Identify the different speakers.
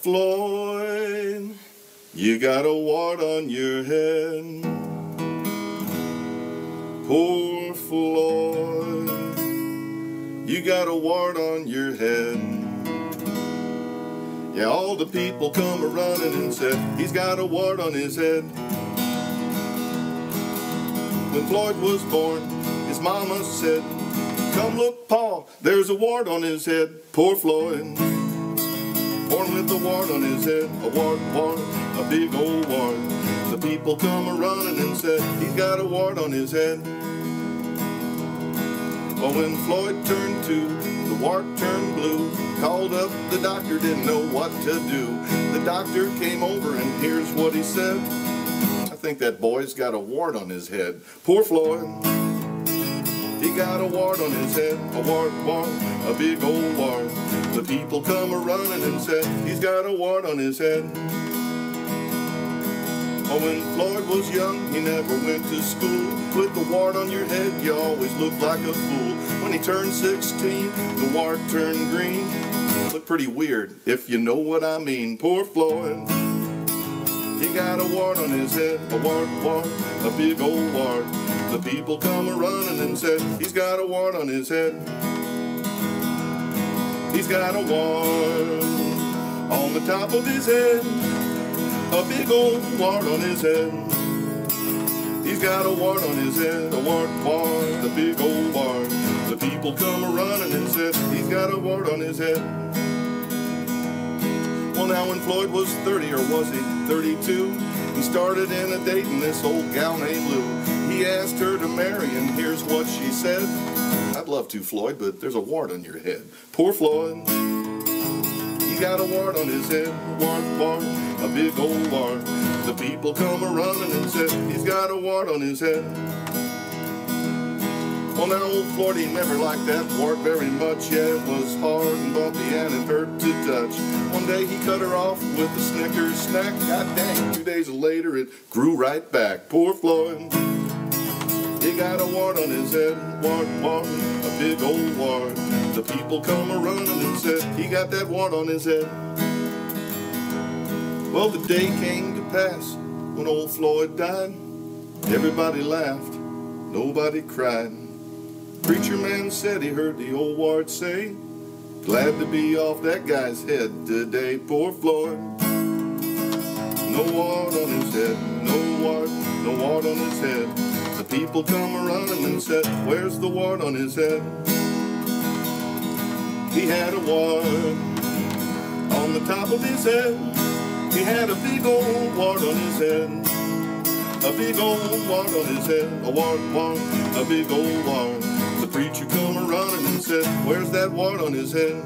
Speaker 1: Floyd, you got a wart on your head. Poor Floyd, you got a wart on your head. Yeah, all the people come a-running and said, he's got a wart on his head. When Floyd was born, his mama said, come look, Pa, there's a wart on his head. Poor Floyd, born with a wart on his head, a wart, a big old wart. The people come a-running and said, he's got a wart on his head. Well, when Floyd turned 2, the wart turned blue. Called up the doctor, didn't know what to do. The doctor came over and here's what he said. I think that boy's got a wart on his head. Poor Floyd, he got a wart on his head, a wart, a big old wart. The people come a-running and said, he's got a wart on his head. Oh, when Floyd was young, he never went to school. With the wart on your head, you always looked like a fool. When he turned 16, the wart turned green. Looked pretty weird, if you know what I mean. Poor Floyd, he got a wart on his head, a wart, a big old wart. The people come a-running and said, he's got a wart on his head. He's got a wart on the top of his head, a big old wart on his head. He's got a wart on his head, a wart, a big old wart. The people come a-running and said, he's got a wart on his head. Well, now when Floyd was 30, or was he 32, he started in a dating this old gal named Lou. He asked her to marry, and here's what she said. I'd love to, Floyd, but there's a wart on your head. Poor Floyd, he got a wart on his head, a wart, a big old wart. The people come a-running and said, he's got a wart on his head. Well, now old Floyd, he never liked that wart very much. Yeah, it was hard and bumpy and it hurt to touch. One day he cut her off with a Snickers snack. God dang, 2 days later it grew right back. Poor Floyd, he got a wart on his head, wart, a big old wart. The people come a-running and said, he got that wart on his head. Well, the day came to pass when old Floyd died. Everybody laughed, nobody cried. Preacher man said he heard the old wart say, glad to be off that guy's head today. Poor Floyd, no wart on his head, no wart on his head. The people come a-running and said, where's the wart on his head? He had a wart on the top of his head. He had a big old wart on his head, a big old wart on his head, a wart, a big old wart. The preacher come a-running and said, where's that wart on his head?